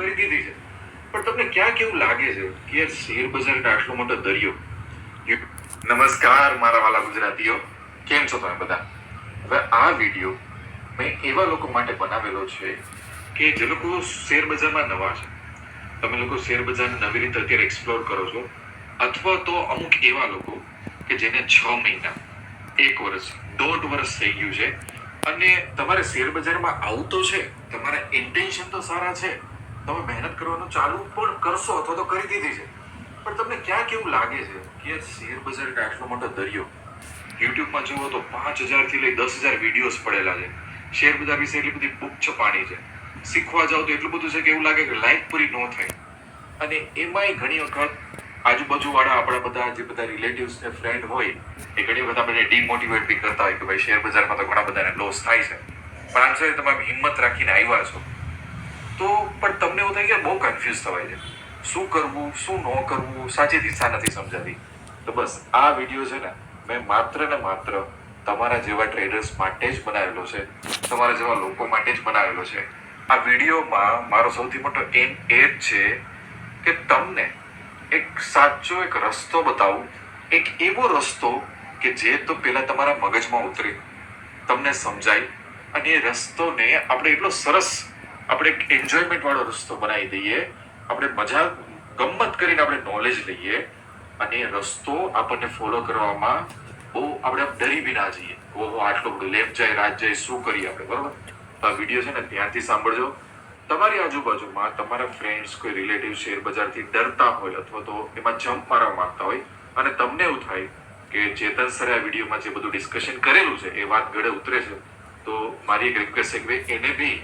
કરી દીધી છે, પણ તમને ક્યાંક એવું લાગે છે કે યાર શેર બજાર આટલો મોટો દરિયો. નમસ્કાર મારા વાલા ગુજરાતીઓ, કેમ છો તમે બધા? હવે આ વિડીયો મેં એવા લોકો માટે બનાવેલો છે કે જે લોકો શેર બજારમાં નવા છે. તમે લોકો શેર બજાર નવી રીતે અત્યારે એક્સપ્લોર કરો છો, અથવા તો અમુક એવા લોકો કે જેને 6 મહિના, 1 વર્ષ, 1.5 વર્ષ થઈ ગયું છે અને તમારે શેર બજારમાં આવું તો છે, તમારા ઇન્ટેન્શન તો સારા છે, તમે મહેનત કરવાનું ચાલુ પણ કરશો અથવા તો કરી દીધી છે, પણ તમને ક્યાંક એવું લાગે છે કે શેર બજાર આટલો મોટો દરિયો. યુટ્યુબમાં જુઓ તો 5000 થી લઈ 10,000 વિડીયોઝ પડેલા છે. શેર બજાર વિશે એટલી બધી બુક છપાણી છે. શીખવા જાવ તો એટલું બધું છે કે એવું લાગે કે લાઈફ પૂરી ન થાય. અને એમાંય ઘણી વખત આજુબાજુ વાળા આપણા બધા જે બધા રિલેટિવ્સ ને ફ્રેન્ડ હોય એ ઘણી વખત આપણે ડિમોટિવેટ બી કરતા હોય કે ભાઈ શેર બજારમાં તો ઘણા બધાને લોસ થાય છે, પણ આમ છે તમે હિંમત રાખીને આવ્યા છો તો પણ તમને એવું થાય કે બહુ કન્ફ્યુઝ થવાય છે, શું કરવું શું ન કરવું, સાચી દિશા નથી સમજાતી. તો બસ આ વિડીયો છે ને મેં માત્ર ને માત્ર તમારા જેવા ટ્રેડર્સ માટે જ બનાવેલો છે, તમારા જેવા લોકો માટે જ બનાવેલો છે. આ વિડીયોમાં મારો સૌથી મોટો એમ એ જ છે કે તમને એક સાચો એક રસ્તો બતાવું, એક એવો રસ્તો કે જે તો પેલા તમારા મગજમાં ઉતરે, તમને સમજાય અને એ રસ્તોને આપણે એટલો સરસ આપણે એક એન્જોયમેન્ટ વાળો રસ્તો બનાવી દઈએ, આપણે મજા ગમત કરીને આપણે નોલેજ લઈએ અને એ રસ્તો આપણને ફોલો કરવામાં બહુ આપણે ડરી બી ના જઈએ. ઓહો આટલું બધું લેફ્ટ જાય રાઈટ જાય શું કરીએ આપણે, બરોબર? આ વિડીયો છે ને ધ્યાનથી સાંભળજો. તમારી આજુબાજુમાં તમારા ફ્રેન્ડ્સ કોઈ રિલેટિવ શેર બજારથી ડરતા હોય અથવા તો એમાં જમ્પ મારવા માંગતા હોય અને તમને એવું થાય કે ચેતન સરે આ વિડીયોમાં જે બધું ડિસ્કશન કરેલું છે એ વાત ગળે ઉતરે છે, તો મારી એક રિક્વેસ્ટ છે કે એને બી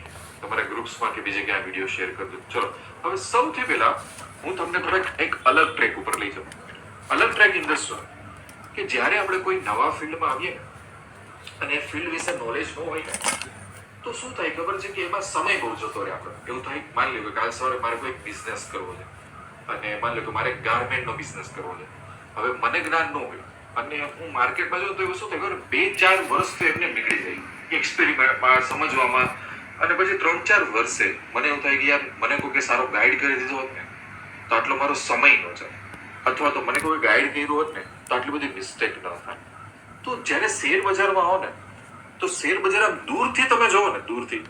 તમારા ગ્રુપ્સમાં કે બીજે ક્યાં વિડીયો શેર કરજો. ચલો હવે સૌથી પહેલા હું તમને થોડાક એક અલગ ટ્રેક ઉપર લઈ જાઉં. અલગ ટ્રેક ઇન ધ સેન્સ કે જ્યારે આપણે કોઈ નવા ફિલ્ડમાં આવીએ અને એ ફિલ્ડ વિશે નોલેજ ન હોય ને તો શું થાય ખબર છે કે એમાં સમય બહુ જતો રહે. આપણે એવું થાય, માની લો કે કાલ સવારે મારે કોઈ બિઝનેસ કરવો છે અને માની લો કે મારે ગાર્મેન્ટનો બિઝનેસ કરવો છે. હવે મને જ્ઞાન ન હોય અને હું માર્કેટમાં જાઉં તો એવું શું થાય, 2-4 વર્ષ તો એમને નીકળી જાય એક્સપેરિમેન્ટમાં સમજવામાં, અને પછી 3-4 વર્ષે મને એવું થાય કે યાર મને કોઈ સારો ગાઈડ કરી દીધો હોત ને તો આટલો મારો સમય ન જાય, અથવા તો મને કોઈ ગાઈડ કર્યું હોત ને તો આટલી બધી મિસ્ટેક ન થાય. તો જ્યારે શેર બજારમાં આવો ને તો શેર બજાર આમ દૂરથી તમે જોવો ને, દૂરથી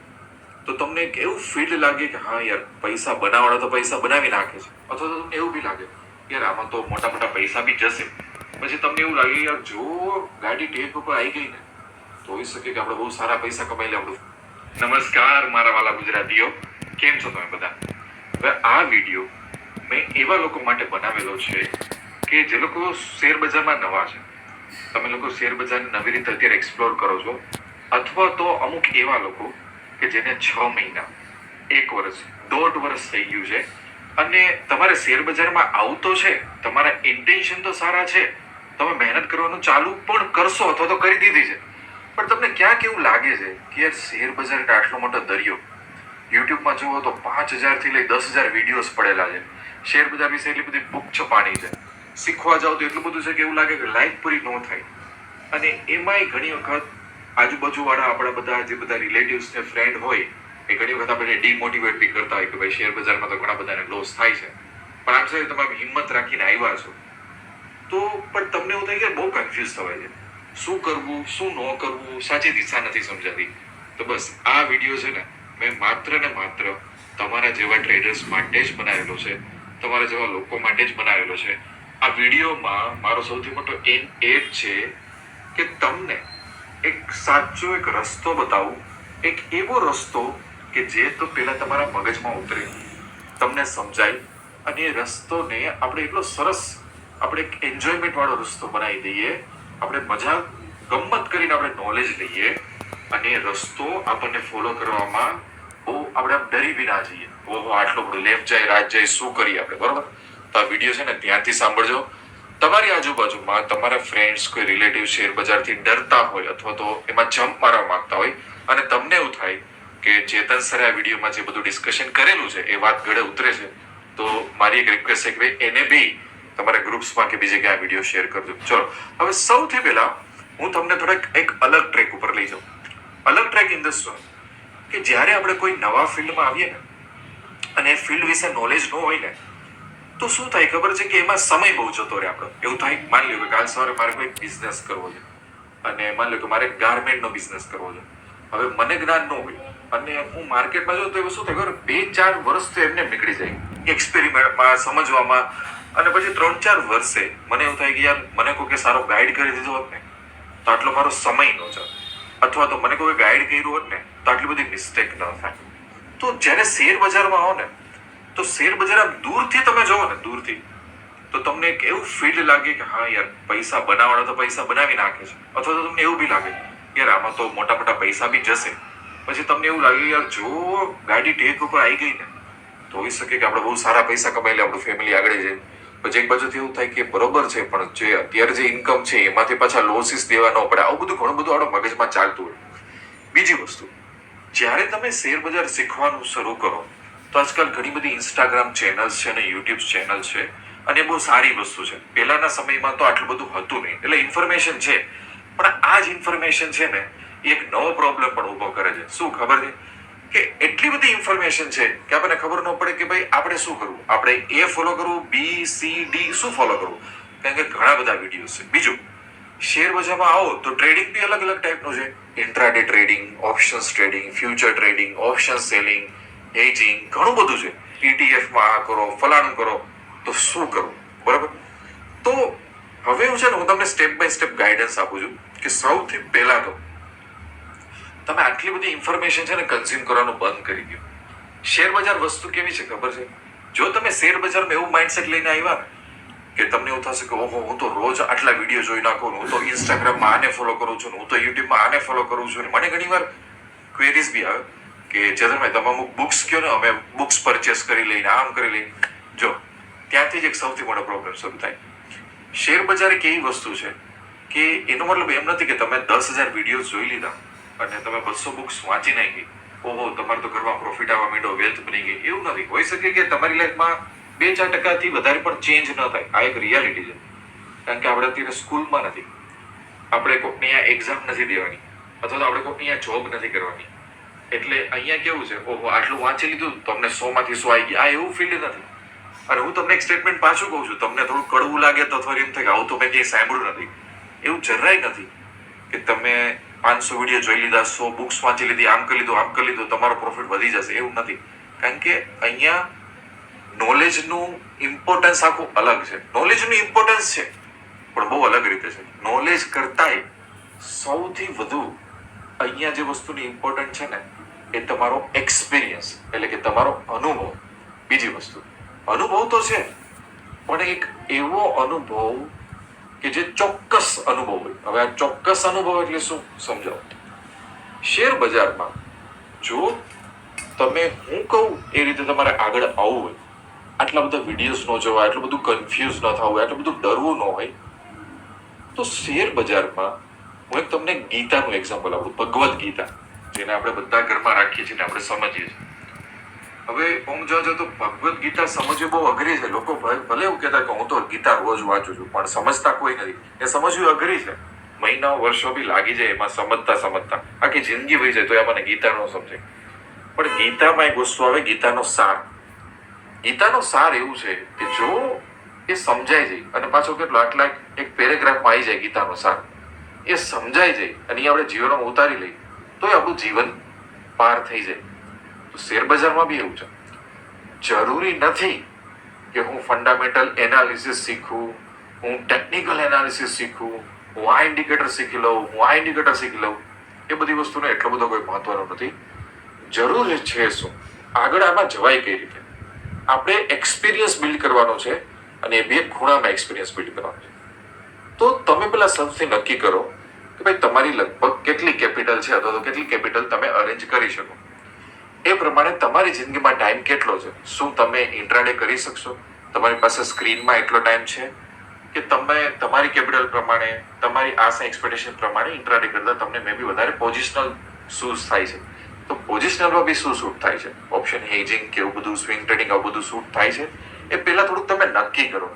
તો તમને એક એવું ફીલ લાગે કે હા યાર પૈસા બનાવવાળા તો પૈસા બનાવી નાખે છે, અથવા તો તમને એવું બી લાગે યાર આમાં તો મોટા મોટા પૈસા બી જશે. પછી તમને એવું લાગે યાર જો ગાડી ટેપ ઉપર આવી ગઈ ને તો હોઈ શકે કે આપણે બહુ સારા પૈસા કમાઈ લે આપણું. નમસ્કાર મારા વાલા ગુજરાતીઓ, કેમ છો તમે બધા? હવે આ વિડીયો મેં એવા લોકો માટે બનાવેલો છે કે જે લોકો શેર બજારમાં નવા છે. તમે લોકો શેર બજાર નવી રીતે અત્યારે એક્સપ્લોર કરો છો, અથવા તો અમુક એવા લોકો કે જેને 6 મહિના, 1 વર્ષ, 1.5 વર્ષ થઈ ગયું છે અને તમારે શેર બજારમાં આવું તો છે, તમારા ઇન્ટેન્શન તો સારા છે, તમે મહેનત કરવાનું ચાલુ પણ કરશો અથવા તો કરી દીધી છે, પણ તમને ક્યાંક એવું લાગે છે કે યાર શેર બજાર આટલો મોટો દરિયો. યુટ્યુબમાં જુઓ તો 5000 થી લઈ 10,000 વિડીયોઝ પડેલા છે. શેર બજાર વિશે એટલી બધી બુક છપાણી છે. શીખવા જાવ તો એટલું બધું છે કે એવું લાગે કે લાઈફ પૂરી ન થાય. અને એમાંય ઘણી વખત આજુબાજુ વાળા આપણા બધા જે બધા રિલેટિવ્સ ને ફ્રેન્ડ હોય એ ઘણી વખત આપણે ડિમોટિવેટ બી કરતા હોય કે ભાઈ શેર બજારમાં તો ઘણા બધાને લોસ થાય છે, પણ આમ છે તમે હિંમત રાખીને આવ્યા છો તો પણ તમને એવું થાય કે બહુ કન્ફ્યુઝ થવાય છે, શું કરવું શું ન કરવું, સાચી દિશા નથી સમજાતી. તો બસ આ વિડીયો છે ને મેં માત્ર ને માત્ર તમારા જેવા ટ્રેડર્સ માટે જ બનાવેલો છે, તમારા જેવા લોકો માટે જ બનાવેલો છે. આ વિડીયોમાં મારો સૌથી મોટો એમ એ જ છે કે તમને એક સાચો એક રસ્તો બતાવું, એક એવો રસ્તો કે જે તો પેલા તમારા મગજમાં ઉતરે, તમને સમજાય અને એ રસ્તોને આપણે એટલો સરસ આપણે એક એન્જોયમેન્ટ વાળો રસ્તો બનાવી દઈએ, આપણે મજા ગમત કરીને આપણે નોલેજ લઈએ અને એ રસ્તો આપણને ફોલો કરવામાં બહુ આપણે આમ ડરી બી ના જઈએ. ઓહો આટલો બધું લેફ્ટ જાય રાઈટ જાય શું કરીએ આપણે, બરોબર? તો આ વિડીયો છે ને ધ્યાનથી સાંભળજો. તમારી આજુબાજુમાં તમારા ફ્રેન્ડ્સ કોઈ રિલેટિવ શેર બજારથી ડરતા હોય અથવા તો એમાં જમ્પ મારવા માંગતા હોય અને તમને એવું થાય કે ચેતન સરે આ વિડીયોમાં જે બધું ડિસ્કશન કરેલું છે એ વાત ગળે ઉતરે છે, તો મારી એક રિક્વેસ્ટ છે કે ભાઈ એને બી તમારા ગ્રુપ્સમાં કે બીજે ક્યાં વિડીયો શેર કરજો. ચલો હવે સૌથી પહેલા હું તમને થોડાક એક અલગ ટ્રેક ઉપર લઈ જાઉં. અલગ ટ્રેક ઇન ધ સેન્સ કે જ્યારે આપણે કોઈ નવા ફિલ્ડમાં આવીએ ને અને એ ફિલ્ડ વિશે નોલેજ ન હોય ને તો શું થાય ખબર છે કે એમાં સમય બહુ જતો રહે આપણો. એવું થાય, માની લો કે કાલ સવારે મારે કોઈ બિઝનેસ કરવો છે અને માની લો કે મારે ગાર્મેન્ટનો બિઝનેસ કરવો છે. હવે મને જ્ઞાન ન હોય અને હું માર્કેટમાં જાઉં તો એવું શું થાય ખબર, 2-4 વર્ષ તો એમને નીકળી જાય એક્સપેરિમેન્ટમાં, સમજવામાં. અને પછી 3-4 વર્ષે મને એવું થાય કે યાર મને કોઈ સારો ગાઈડ કરી દીધો હોત ને તો આટલો મારો સમય ન જાય, અથવા તો મને કોઈ ગાઈડ કર્યું હોત ને તો આટલી બધી મિસ્ટેક ન થાય. તો જ્યારે શેર બજારમાં આવો ને તો શેર બજાર આમ દૂરથી તમે જોવો ને, દૂરથી, તો તમને એક એવું ફીલ લાગે કે હા યાર પૈસા બનાવવાના તો પૈસા બનાવી નાખે છે, અથવા તો તમને એવું બી લાગે યાર આમાં તો મોટા મોટા પૈસા બી જશે. પછી તમને એવું લાગે યાર જો ગાડી ટેક ઉપર આવી ગઈ ને તો હોઈ શકે કે આપણે બહુ સારા પૈસા કમાઈ લે, આપણું ફેમિલી આગળ જાય. પછી એક બાજુથી એવું થાય કે બરોબર છે પણ જે અત્યારે જે ઇન્કમ છે એમાંથી પાછા લોસીસ દેવા ન પડે. આવું બધું ઘણું બધું આપણો મગજમાં ચાલતું હોય. બીજી વસ્તુ, જ્યારે તમે શેર બજાર શીખવાનું શરૂ કરો તો આજકાલ ઘણી બધી ઇન્સ્ટાગ્રામ ચેનલ્સ છે અને યુટ્યુબ ચેનલ છે અને એ બહુ સારી વસ્તુ છે. પહેલાના સમયમાં તો આટલું બધું હતું નહીં, એટલે ઇન્ફોર્મેશન છે પણ આ જ ઇન્ફોર્મેશન છે ને એ એક નવો પ્રોબ્લેમ પણ ઊભો કરે છે. શું ખબર છે કે એટલી બધી ઇન્ફોર્મેશન છે કે આપણને ખબર ન પડે કે ભાઈ આપણે શું કરવું, આપણે એ ફોલો કરવું, BCD શું ફોલો કરવું, કારણ કે ઘણા બધા વિડીયો છે. બીજું, શેર બજારમાં આવો તો ટ્રેડિંગ બી અલગ અલગ ટાઈપનું છે. Intraday trading, options trading, future trading, option selling, hedging, ઘણું બધું છે. ETF માં આ કરો, ફલાણું કરો, તો શું કરવું, બરાબર? તો હવે હું છે ને હું તમને સ્ટેપ બાય સ્ટેપ ગાઈડન્સ આપું છું કે સૌથી પહેલા તો તમે આટલી બધી ઇન્ફોર્મેશન છે ને કન્ઝ્યુમ કરવાનું બંધ કરી દો. શેર બજાર વસ્તુ કેવી છે ખબર છે? જો તમે શેર બજારમાં એવું માઇન્ડસેટ લઈને આવ્યા ને કે તમને એવું થશે કે ઓહો હું તો રોજ આટલા વિડીયો જોઈ નાખું, હું તો ઇન્સ્ટાગ્રામમાં આને ફોલો કરું છું, હું તો યુટ્યુબમાં આને ફોલો કરું છું. મને ઘણી વાર ક્વેરીઝ બી આવે કે ચેતનભાઈ તમે અમુક બુક્સ કહો ને, અમે બુક્સ પરચેસ કરી લઈને આમ કરી લઈને. જો ત્યાંથી જ એક સૌથી મોટો પ્રોબ્લેમ શરૂ થાય. શેર બજાર એક એવી વસ્તુ છે કે એનો મતલબ એમ નથી કે તમે 10,000 વિડીયો જોઈ લીધા અને તમે 200 બુક્સ વાંચી નાખી, ઓહો તમારે તો ઘરમાં પ્રોફિટ આવવા માંડ્યો, વેલ્થ બની ગઈ. એવું નથી. હોઈ શકે કે તમારી લાઈફમાં 2-4% વધારે પણ ચેન્જ ન થાય. આ એક રિયાલિટી છે. કારણ કે આપણે અત્યારે સ્કૂલમાં નથી, આપણે કોઈકની અહીંયા એક્ઝામ નથી દેવાની, અથવા તો આપણે કોઈકની અહીંયા જોબ નથી કરવાની. એટલે અહીંયા કેવું છે, ઓહો આટલું વાંચી લીધું તો અમને 100 માંથી 100 આવી ગયા, આ એવું ફીલ નથી. અને હું તમને એક સ્ટેટમેન્ટ પાછું કહું છું, તમને થોડું કડવું લાગે તો થોડી એમ થાય કે આવું તો મેં ક્યાંય સાંભળ્યું નથી. એવું જરાય નથી કે તમે 500 વિડીયો જોઈ લીધા, 100 બુક્સ વાંચી લીધી, આમ કરી લીધું, તમારો પ્રોફિટ વધી જશે, એવું નથી. કારણ કે અહીંયા નોલેજનું ઇમ્પોર્ટન્સ આખું અલગ છે. નોલેજનું ઇમ્પોર્ટન્સ છે પણ બહુ અલગ રીતે છે. નોલેજ કરતાંય સૌથી વધુ અહીંયા જે વસ્તુની ઇમ્પોર્ટન્ટ છે ને એ તમારો એક્સપિરિયન્સ, એટલે કે તમારો અનુભવ. બીજી વસ્તુ, અનુભવ તો છે પણ એક એવો અનુભવ કે જે ચોક્કસ અનુભવ હોય. હવે આ ચોક્કસ અનુભવ એટલે શું સમજાવો. શેર બજારમાં જો તમે હું કહું એ રીતે તમારે આગળ આવવું હોય, આટલા બધા વિડીયોઝ ન જોવા, આટલું બધું કન્ફ્યુઝ ન થવું, આટલું બધું ડરવું ન હોય, તો શેર બજારમાં હું એક તમને ગીતાનું એક્ઝામ્પલ આપું. ભગવદ્ ગીતા, જેને આપણે બધા ઘરમાં રાખીએ છીએ ને આપણે સમજીએ છીએ. હવે હું જોજો તો ભગવદ્ ગીતા સમજવી બહુ અઘરી છે. લોકો ભલે એવું કહેતા કે હું તો ગીતા રોજ વાંચું છું, પણ સમજતા કોઈ નથી. એ સમજવી અઘરી છે. મહિનાઓ વર્ષો બી લાગી જાય એમાં સમજતા આખી જિંદગી વહી જાય તો આપણને ગીતા ન સમજાય. પણ ગીતામાં એક વસ્તુ આવે, ગીતાનો સાર. ગીતાનો સાર એવું છે કે જો એ સમજાઈ જાય, અને પાછો કેટલો આટલા એક પેરેગ્રાફમાં આવી જાય ગીતાનો સાર, એ સમજાઈ જાય અને એ આપણે જીવનમાં ઉતારી લઈએ તો એ આપણું જીવન પાર થઈ જાય. તો શેર બજારમાં બી એવું છે. જરૂરી નથી કે હું ફંડામેન્ટલ એનાલિસિસ શીખું, હું ટેકનિકલ એનાલિસિસ શીખું, હું આ ઇન્ડિકેટર શીખી લઉં, હું આ ઇન્ડિકેટર શીખી લઉં. એ બધી વસ્તુનો એટલો બધો કોઈ મહત્વનો નથી. જરૂર છે શું, આગળ આમાં જવાય કઈ રીતે, આપણે એક્સપિરિયન્સ બિલ્ડ કરવાનો છે અને એ બે ખૂણામાં એક્સપિરિયન્સ બિલ્ડ કરવાનો છે. તો તમે પેલા સૌથી નક્કી કરો કે ભાઈ તમારી લગભગ કેટલી કેપિટલ છે, અથવા તો કેટલી કેપિટલ તમે અરેન્જ કરી શકો. એ પ્રમાણે તમારી જિંદગીમાં ટાઈમ કેટલો છે. શું તમે ઇન્ટ્રાડે કરી શકશો? તમારી પાસે સ્ક્રીનમાં એટલો ટાઈમ છે કે તમે તમારી કેપિટલ પ્રમાણે, તમારી આશા એક્સપેક્ટેશન પ્રમાણે ઇન્ટ્રાડે કરતા તમને મે બી વધારે પોઝિશનલ શૂઝ થાય છે. તો પોઝિશનલમાં બી શું શૂટ થાય છે, ઓપ્શન હેજિંગ કે એવું બધું, સ્વિંગ ટ્રેડિંગ આવું બધું શૂટ થાય છે. એ પહેલા થોડુંક તમે નક્કી કરો.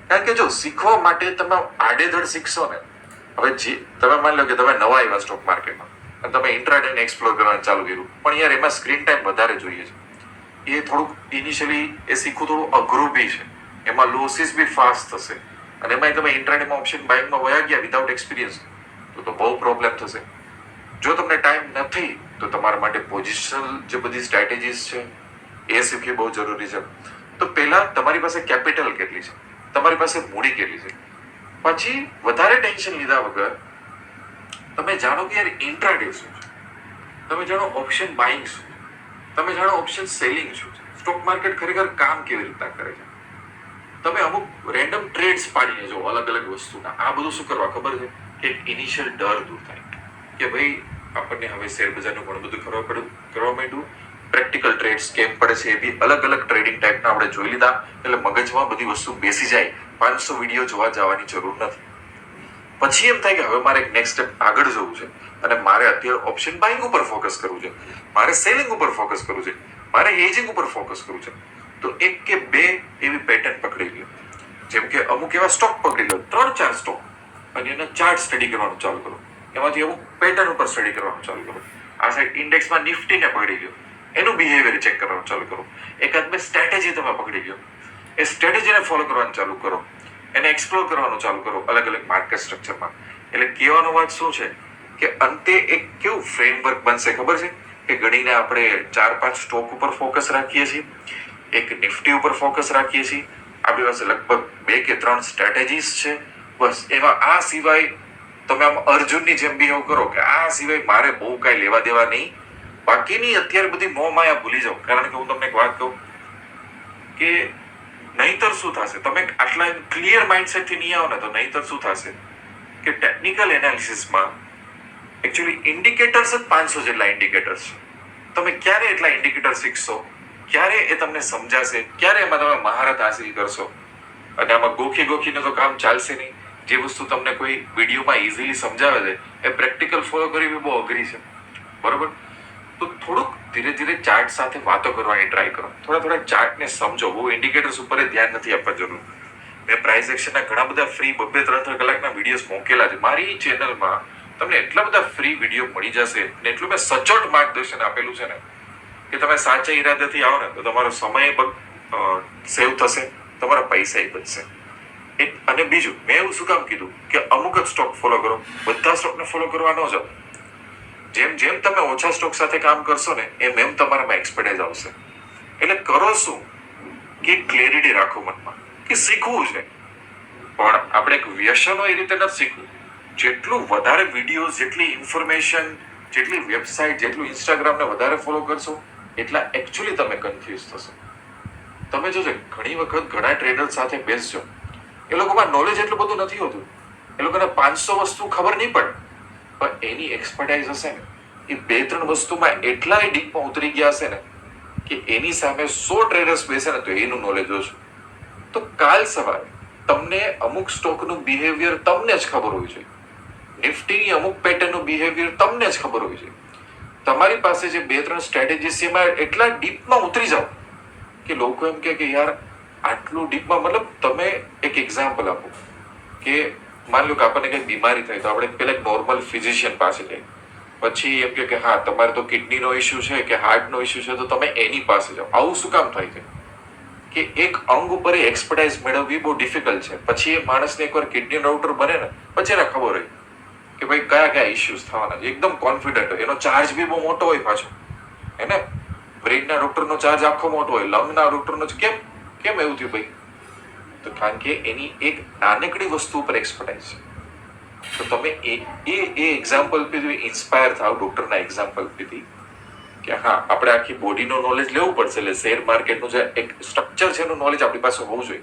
કારણ કે જો શીખવા માટે તમે આડેધડ શીખશો ને, હવે જે તમે માની લો કે તમે નવા આવ્યા સ્ટોક માર્કેટમાં અને તમે ઇન્ટ્રાડે એક્સપ્લોર કરવાનું ચાલુ કર્યું, પણ યાર એમાં સ્ક્રીન ટાઈમ વધારે જોઈએ છે. એ થોડુંક ઇનિશિયલી એ શીખવું થોડું અઘરું બી છે. એમાં લોસીસ બી ફાસ્ટ થશે અને એમાં તમે ઇન્ટ્રાડેમાં ઓપ્શન બાઇંગમાં વયા ગયા વિધાઉટ એક્સપિરિયન્સ તો બહુ પ્રોબ્લેમ થશે. જો તમને ટાઈમ નથી તો તમારા માટે પોઝિશનલ જે બધી સ્ટ્રેટેજીસ છે એ શીખવી બહુ જરૂરી છે. તો પહેલા તમારી પાસે કેપિટલ કેટલી છે, તમારી પાસે મૂડી કેટલી છે, પછી વધારે ટેન્શન લીધા વગર તમે જાણો કે યાર ઇન્ટ્રાડે શું છે, તમે જાણો ઓપ્શન બાઇંગ શું છે, તમે જાણો ઓપ્શન સેલિંગ શું છે, સ્ટોક માર્કેટ ખરેખર કામ કેવી રીતના કરે છે. તમે અમુક રેન્ડમ ટ્રેડ્સ પાડીને જો અલગ અલગ વસ્તુના, આ બધું શું કરવા ખબર છે કે ઇનિશિયલ ડર દૂર થાય કે ભાઈ આપણને હવે શેર બજારનું ઘણું બધું કરવા માંડ્યું. પ્રેક્ટિકલ ટ્રેડ્સ કેમ પડે છે એ બી અલગ અલગ ટ્રેડિંગ ટાઈપના આપણે જોઈ લીધા, એટલે મગજમાં બધી વસ્તુ બેસી જાય. 500 વિડીયો જોવા જવાની જરૂર નથી. પછી એમ થાય કે હવે મારે એક નેક્સ્ટ સ્ટેપ આગળ જવું છે અને મારે અત્યારે ઓપ્શન બાઇંગ ઉપર ફોકસ કરવું છે, મારે સેલિંગ ઉપર ફોકસ કરવું છે, મારે હેજિંગ ઉપર ફોકસ કરવું છે. તો એક કે બે એવી પેટર્ન પકડી લો. જેમ કે અમુક એવા સ્ટોક પકડી લો, 3-4 સ્ટોક, અને એના ચાર્ટ સ્ટડી કરવાનું ચાલુ કરો. એમાંથી અમુક પેટર્ન ઉપર સ્ટડી કરવાનું ચાલુ કરો. આ સાઈડ ઇન્ડેક્સમાં નિફ્ટીને પકડી લો, એનું બિહેવિયર ચેક કરવાનું ચાલુ કરો. એકાદ બે સ્ટ્રેટેજી તમે પકડી લો, એ સ્ટ્રેટેજીને ફોલો કરવાનું ચાલુ કરો, એને એક્સપ્લોર કરવાનું ચાલુ કરો અલગ અલગ માર્કેટ સ્ટ્રક્ચરમાં. એટલે કહેવાનો વાત શું છે કે અંતે એક કેવું ફ્રેમવર્ક બનશે ખબર છે કે ગણીને આપણે 4-5 સ્ટોક ઉપર ફોકસ રાખીએ છીએ, એક નિફ્ટી ઉપર ફોકસ રાખીએ છીએ, આપણી પાસે લગભગ 2 કે 3 સ્ટ્રેટેજીસ છે. બસ એમાં આ સિવાય તમે આમ અર્જુનની જેમ બિહેવ કરો કે આ સિવાય મારે બહુ કાંઈ લેવા દેવા નહીં. બાકીની અત્યારે બધી મોહ માયા ભૂલી જાઓ. કારણ કે હું તમને એક વાત કહું કે નહીતર શું થશે, તમે આટલા ક્લિયર માઇન્ડસેટથી નહીં આવો ને તો નહીતર શું થશે કે ટેકનિકલ એનાલિસિસમાં એકચ્યુઅલી ઇન્ડિકેટર્સ જ 500 જેટલા ઇન્ડિકેટર્સ છે. તમે ક્યારે એટલા ઇન્ડિકેટર શીખશો, ક્યારે એ તમને સમજાશે, ક્યારે એમાં તમે મહારત હાસિલ કરશો. અને આમાં ગોખીને તો કામ ચાલશે નહીં. જે વસ્તુ તમને કોઈ વિડીયોમાં ઇઝીલી સમજાવે છે એ પ્રેક્ટિકલ ફોલો કરવી બહુ અઘરી છે, બરોબર. તો થોડુંક ધીરે ધીરે ચાર્ટ સાથે વાતો કરવાની ટ્રાય કરો, થોડા ચાર્ટને સમજો. બહુ ઇન્ડિકેટર્સ ઉપર ધ્યાન નથી આપવા જરૂર. મેં પ્રાઇસ એક્શનના ઘણા બધા ફ્રી 2-3 કલાકના વિડીયોઝ મૂકેલા છે મારી ચેનલમાં. તમને એટલા બધા ફ્રી વિડીયો મળી જશે ને એટલું મેં સચોટ માર્ગદર્શન આપેલું છે ને કે તમે સાચા ઈરાદાથી આવો ને તો તમારો સમય સેવ થશે, તમારા પૈસા બચશે. અને બીજું મેં એવું શું કામ કીધું કે અમુક જ સ્ટોક ફોલો કરો, બધા સ્ટોકને ફોલો કરવા ન જાઓ. જેમ જેમ તમે ઓછા સ્ટોક સાથે કામ કરશો ને એમ તમારામાં એક્સપર્ટાઇઝ આવશે. એટલે કરો શું કે ક્લેરિટી રાખો મનમાં કે શીખવું છે, પણ આપણે એક વ્યસન હોય એ રીતે નથી શીખવું. જેટલું વધારે વિડીયો, જેટલી ઇન્ફોર્મેશન, જેટલી વેબસાઇટ, જેટલું ઇન્સ્ટાગ્રામને વધારે ફોલો કરશો એટલા એકચ્યુઅલી તમે કન્ફ્યુઝ થશો. તમે જોજો ઘણી વખત ઘણા ટ્રેડર સાથે બેસજો, એ લોકોમાં નોલેજ એટલું બધું નથી હોતું, એ લોકોને 500 વસ્તુ ખબર નહીં પડે, પણ એની એક્સપર્ટાઇઝ હશે ને એ 2-3 વસ્તુમાં એટલા ડીપમાં ઉતરી ગયા હશે ને કે એની સામે 100 ટ્રેડર્સ બેસે ને તો એનું નોલેજ ઓછું. તો કાલ સવારે તમને અમુક સ્ટોકનું બિહેવિયર તમને જ ખબર હોવી જોઈએ, નિફ્ટીની અમુક પેટર્નનું બિહેવિયર તમને જ ખબર હોવી જોઈએ. તમારી પાસે જે 2-3 સ્ટ્રેટેજીસ છે એમાં એટલા ડીપમાં ઉતરી જાઓ કે લોકો એમ કે યાર આટલું ડીપમાં, મતલબ તમે એક એક્ઝામ્પલ આપો કે માની લો કે આપણને કંઈક બીમારી થાય તો આપણે પેલા એક નોર્મલ ફિઝિશિયન પાસે જઈએ, પછી એમ કે હા તમારે તો કિડનીનો ઇસ્યુ છે કે હાર્ટનો ઇસ્યુ છે તો તમે એની પાસે જાઓ. આવું શું કામ થાય છે કે એક અંગ ઉપર એક્સપર્ટાઇઝ મેળવવી બહુ ડિફિકલ્ટ છે. પછી એ માણસને એકવાર કિડની ડોક્ટર બને ને પછી એને ખબર હોય કે ભાઈ કયા ઇસ્યુઝ થવાના છે, એકદમ કોન્ફિડન્ટ હોય. એનો ચાર્જ બી બહુ મોટો હોય પાછો, હે ને. બ્રેઇનના ડોક્ટરનો ચાર્જ આખો મોટો હોય, લંગના ડોક્ટરનો કેમ એવું થયું ભાઈ? તો કારણ કે એની એક નાનકડી વસ્તુ ઉપર એક્સપર્ટાઇઝ છે. તો તમે એ એક્ઝામ્પલ થી ઇન્સ્પાયર થાવ, ડોક્ટરના એક્ઝામ્પલ થી કે હા આપણે આખી બોડીનો નોલેજ લેવું પડશે. એટલે શેર માર્કેટનું જે એક સ્ટ્રક્ચર છે એનું નોલેજ આપણી પાસે હોવું જોઈએ,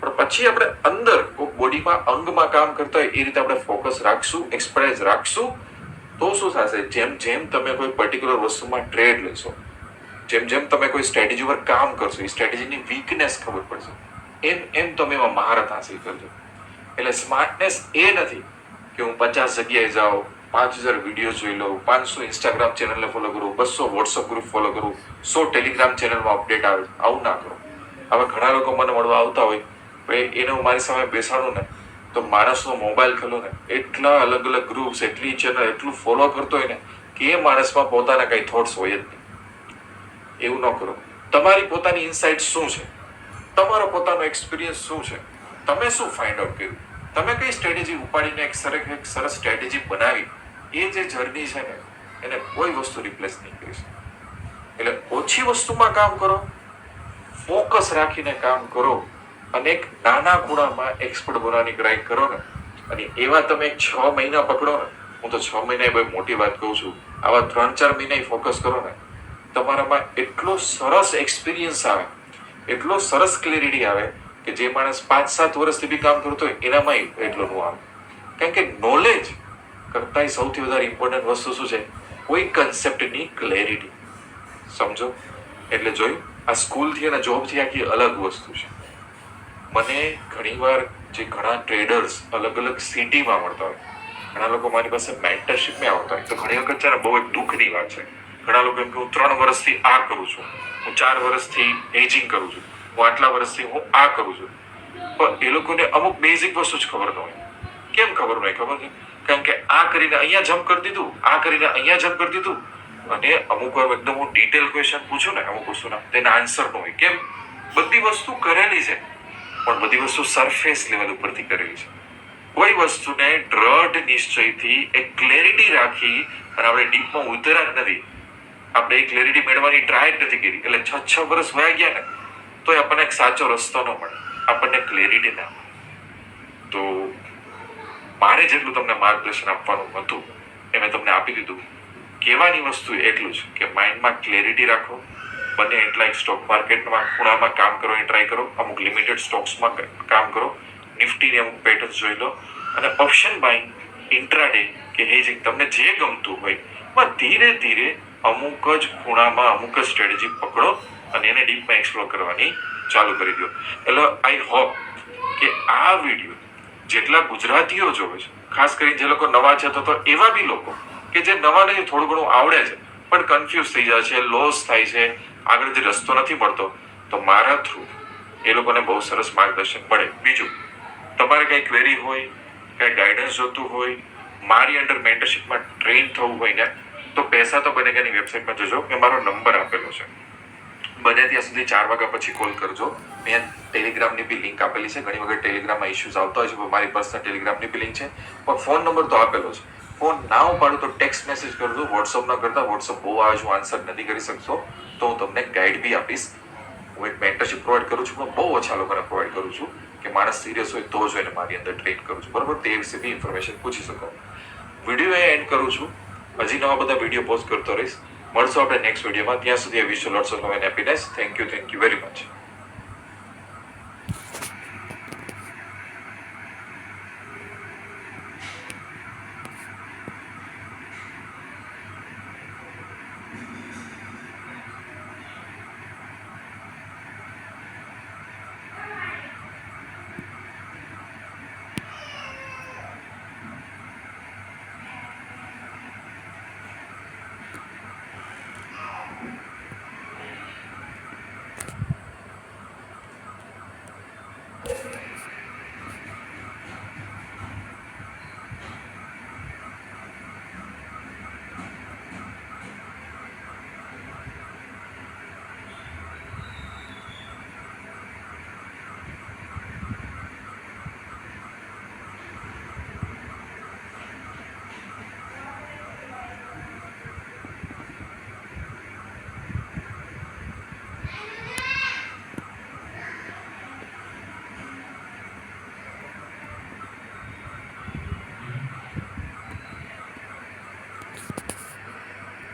પણ પછી આપણે અંદર બોડીમાં અંગમાં કામ કરતા હોય એ રીતે આપણે ફોકસ રાખશું, એક્સપર્ટાઇઝ રાખશું. તો શું થશે, જેમ જેમ તમે કોઈ પર્ટિક્યુલર વસ્તુમાં ટ્રેડ લેશો, જેમ જેમ તમે કોઈ સ્ટ્રેટેજી પર કામ કરશો, એ સ્ટ્રેટેજીની વીકનેસ ખબર પડશે, એમ તમે એમાં મહારત હાંસિલ કરજો. એટલે સ્માર્ટનેસ એ નથી કે હું 50 જગ્યાએ જાઉં, 5000 વિડીયો જોઈ લઉં, 500 ઇન્સ્ટાગ્રામ ચેનલને ફોલો કરું, 200 વોટ્સઅપ ગ્રુપ ફોલો કરું, 100 ટેલિગ્રામ ચેનલમાં અપડેટ આવે. આવું ના કરો. હવે ઘણા લોકો મને મળવા આવતા હોય, એને હું મારી સામે બેસાડું ને તો માણસનો મોબાઈલ ખોલો ને એટલા અલગ અલગ ગ્રુપ્સ, એટલી ચેનલ, એટલું ફોલો કરતો હોય ને કે એ માણસમાં પોતાના કઈ થોટ્સ હોય જ નહીં. એવું ન કરો. તમારી પોતાની ઇનસાઇટ શું છે, તમારો પોતાનો એક્સપિરિયન્સ શું છે, તમે શું ફાઇન્ડ આઉટ કર્યું, તમે કઈ સ્ટ્રેટેજી ઉપાડીને એક સરસ સ્ટ્રેટેજી બનાવી, એ જે જર્ની છે ને એને કોઈ વસ્તુ રિપ્લેસ નહીં કરી શકે. એટલે ઓછી વસ્તુમાં કામ કરો, ફોકસ રાખીને કામ કરો અને એક નાના ખૂણામાં એક્સપર્ટ બનવાની ટ્રાય કરો ને, અને એવા તમે 6 મહિના પકડો ને, હું તો 6 મહિના એ બહુ મોટી વાત કહું છું, આવા 3-4 મહિના ફોકસ કરો ને, તમારામાં એટલો સરસ એક્સપિરિયન્સ આવે, એટલો સરસ ક્લેરિટી આવે કે જે માણસ 5-7 વર્ષથી બી કામ કરતો હોય એનામાં એટલો ન આવે. કારણ કે નોલેજ કરતા સૌથી વધારે ઇમ્પોર્ટન્ટ વસ્તુ શું છે? કોઈ કન્સેપ્ટની ક્લેરિટી. સમજો? એટલે જોયું, આ સ્કૂલથી અને જોબથી આખી અલગ વસ્તુ છે. મને ઘણીવાર જે ઘણા ટ્રેડર્સ અલગ અલગ સિટીમાં મળતા હોય, ઘણા લોકો મારી પાસે મેન્ટરશિપમાં આવતા હોય, તો ઘણી વખત છે ને બહુ એક દુઃખની વાત છે. ઘણા લોકો એમ કે હું 3 વર્ષથી આ કરું છું, હું 4 વર્ષથી એજિંગ કરું છું, હું આટલા વર્ષથી હું આ કરું છું, પણ એ લોકોને અમુક બેઝિક વસ્તુ જ ખબર ન હોય. કેમ ખબર ન હોય? ખબર છે કારણ કે આ કરીને અહીંયા જમ્પ કરી દીધું, આ કરીને અહીંયા જમ્પ કરી દીધું, અને અમુક વાર એકદમ હું ડિટેલ ક્વેશ્ચન પૂછું ને અમુક વસ્તુના, તેના આન્સર ન હોય. કેમ? બધી વસ્તુ કરેલી છે પણ બધી વસ્તુ સરફેસ લેવલ ઉપરથી કરેલી છે. કોઈ વસ્તુને દ્રઢ નિશ્ચયથી એક ક્લેરિટી રાખી અને આપણે ડીપમાં ઉતર્યા જ નથી, આપણે એ ક્લેરિટી મેળવવાની ટ્રાય જ નથી કરી, એટલે 6 વર્ષ વયા ગયા ને તો આપણને એક સાચો રસ્તો ન મળે, આપણને ક્લેરિટી ના મળે. તો મારે જેટલું તમને માર્ગદર્શન આપવાનું હતું એ મેં તમને આપી દીધું. કહેવાની વસ્તુ એટલું જ કે માઇન્ડમાં ક્લેરિટી રાખો, બને એટલા એક સ્ટોક માર્કેટમાં ખૂણામાં કામ કરવાની ટ્રાય કરો, અમુક લિમિટેડ સ્ટોક્સમાં કામ કરો, નિફ્ટીની અમુક પેટર્ન્સ જોઈ લો, અને ઓપ્શન બાઇંગ, ઇન્ટ્રાડે કે હેજિંગ તમને જે ગમતું હોય પણ ધીરે ધીરે અમુક જ ખૂણામાં અમુક જ સ્ટ્રેટેજી પકડો અને એને ડીપમાં એક્સપ્લોર કરવાની ચાલુ કરી દો. એટલે આઈ હોપ કે આ વિડીયો જેટલા ગુજરાતીઓ જોવે છે, ખાસ કરીને જે લોકો નવા છે, તો એવા બી લોકો કે જે નવા નથી, થોડું ઘણું આવડે છે પણ કન્ફ્યુઝ થઈ જાય છે, લોસ થાય છે, આગળ જે રસ્તો નથી મળતો, તો મારા થ્રુ એ લોકોને બહુ સરસ માર્ગદર્શન મળે. બીજું, તમારે કઈ ક્વેરી હોય, કઈ ગાઈડન્સ જોતું હોય, મારી અંડર મેન્ટરશિપમાં ટ્રેન થવું હોય ને, તો પૈસા તો બનેગાની વેબસાઇટમાં જજો, મેં મારો નંબર આપેલો છે, બને ત્યાં સુધી 4 વાગ્યા પછી કોલ કરજો. મેં ટેલિગ્રામની બી લિંક આપેલી છે. ઘણી વખત ટેલિગ્રામમાં ઇશ્યુઝ આવતા હોય છે, મારી પર્સનલ ટેલિગ્રામની બી લિંક છે, પણ ફોન નંબર તો આપેલો છે. ફોન ના ઉપાડું તો ટેક્સ્ટ મેસેજ કરજો, વોટ્સઅપ ના કરતા, વોટ્સઅપ બહુ આવે છે, હું આન્સર નથી કરી શકશો, તો હું તમને ગાઈડ બી આપીશ. હું એક મેન્ટરશિપ પ્રોવાઈડ કરું છું, પણ બહુ ઓછા લોકોને પ્રોવાઈડ કરું છું કે માણસ સિરિયસ હોય તો જ એને મારી અંદર ટ્રેન કરું છું, બરાબર? તે વિશે બી ઇન્ફોર્મેશન પૂછી શકો. વિડીયો એ એન્ડ કરું છું. હજી નવા બધા વિડીયો પોસ્ટ કરતો રહીશ. મળશો આપણે નેક્સ્ટ વિડીયોમાં. ત્યાં સુધી wish you lots of love and happiness. Thank you very much.